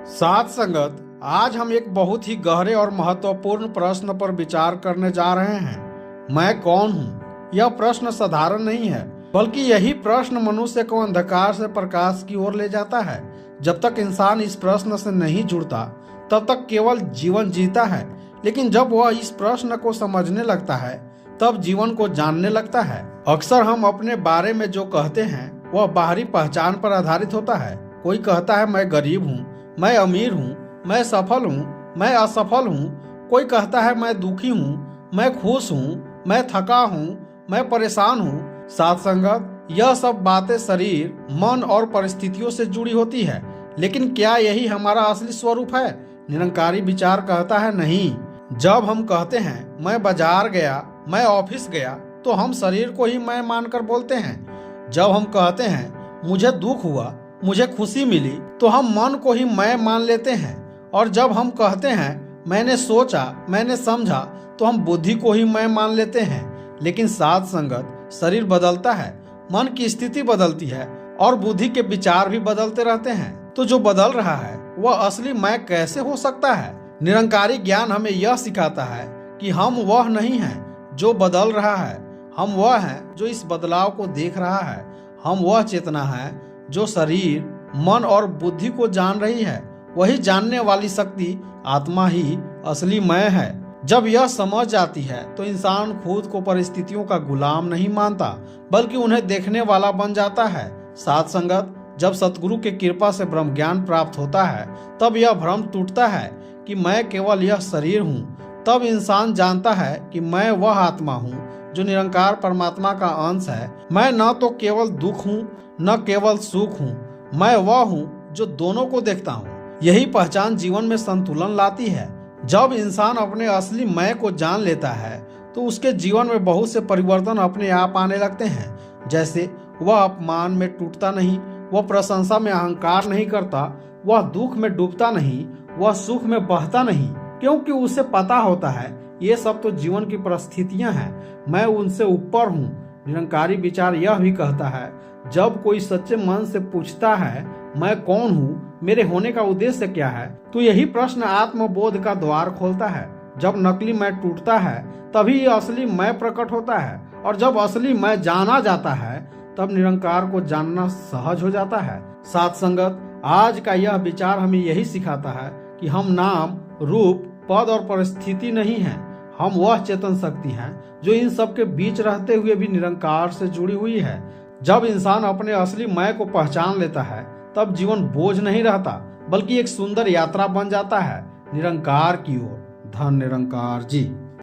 साथ संगत, आज हम एक बहुत ही गहरे और महत्वपूर्ण प्रश्न पर विचार करने जा रहे हैं। मैं कौन हूँ? यह प्रश्न साधारण नहीं है, बल्कि यही प्रश्न मनुष्य को अंधकार से प्रकाश की ओर ले जाता है। जब तक इंसान इस प्रश्न से नहीं जुड़ता, तब तक केवल जीवन जीता है। लेकिन जब वह इस प्रश्न को समझने लगता है, तब जीवन को जानने लगता है। अक्सर हम अपने बारे में जो कहते हैं, वह बाहरी पहचान पर आधारित होता है। कोई कहता है मैं गरीब हूँ, मैं अमीर हूँ, मैं सफल हूँ, मैं असफल हूँ। कोई कहता है मैं दुखी हूँ, मैं खुश हूँ, मैं थका हूँ, मैं परेशान हूँ। साथ संगत, यह सब बातें शरीर, मन और परिस्थितियों से जुड़ी होती है। लेकिन क्या यही हमारा असली स्वरूप है? निरंकारी विचार कहता है नहीं। जब हम कहते हैं मैं बाजार गया, मैं ऑफिस गया, तो हम शरीर को ही मैं मानकर बोलते हैं। जब हम कहते हैं मुझे दुख हुआ, मुझे खुशी मिली, तो हम मन को ही मैं मान लेते हैं। और जब हम कहते हैं मैंने सोचा, मैंने समझा, तो हम बुद्धि को ही मैं मान लेते हैं। लेकिन साथ संगत, शरीर बदलता है, मन की स्थिति बदलती है और बुद्धि के विचार भी बदलते रहते हैं। तो जो बदल रहा है वह असली मैं कैसे हो सकता है? निरंकारी ज्ञान हमें यह सिखाता है कि हम वह नहीं हैं जो बदल रहा है, हम वह हैं जो इस बदलाव को देख रहा है। हम वह चेतना है जो शरीर, मन और बुद्धि को जान रही है। वही जानने वाली शक्ति, आत्मा ही असली मैं है। जब यह समझ जाती है तो इंसान खुद को परिस्थितियों का गुलाम नहीं मानता, बल्कि उन्हें देखने वाला बन जाता है। साथ संगत, जब सतगुरु की कृपा से ब्रह्म ज्ञान प्राप्त होता है, तब यह भ्रम टूटता है कि मैं केवल यह शरीर हूँ। तब इंसान जानता है कि मैं वह आत्मा हूँ जो निरंकार परमात्मा का अंश है। मैं न तो केवल दुख हूँ, न केवल सुख हूँ, मैं वह हूँ जो दोनों को देखता हूँ। यही पहचान जीवन में संतुलन लाती है। जब इंसान अपने असली मैं को जान लेता है, तो उसके जीवन में बहुत से परिवर्तन अपने आप आने लगते हैं। जैसे वह अपमान में टूटता नहीं, वह प्रशंसा में अहंकार नहीं करता, वह दुख में डूबता नहीं, वह सुख में बहता नहीं, क्योंकि उसे पता होता है ये सब तो जीवन की परिस्थितियां हैं, मैं उनसे ऊपर हूँ। निरंकारी विचार यह भी कहता है, जब कोई सच्चे मन से पूछता है मैं कौन हूँ, मेरे होने का उद्देश्य क्या है, तो यही प्रश्न आत्मबोध का द्वार खोलता है। जब नकली मैं टूटता है, तभी असली मैं प्रकट होता है। और जब असली मैं जाना जाता है, तब निरंकार को जानना सहज हो जाता है। साथ संगत, आज का यह विचार हमें यही सिखाता है कि हम नाम, रूप, पद और परिस्थिति नहीं हैं। हम वह चेतन शक्ति हैं जो इन सब के बीच रहते हुए भी निरंकार से जुड़ी हुई है। जब इंसान अपने असली मैं को पहचान लेता है, तब जीवन बोझ नहीं रहता, बल्कि एक सुंदर यात्रा बन जाता है निरंकार की ओर। धन निरंकार जी।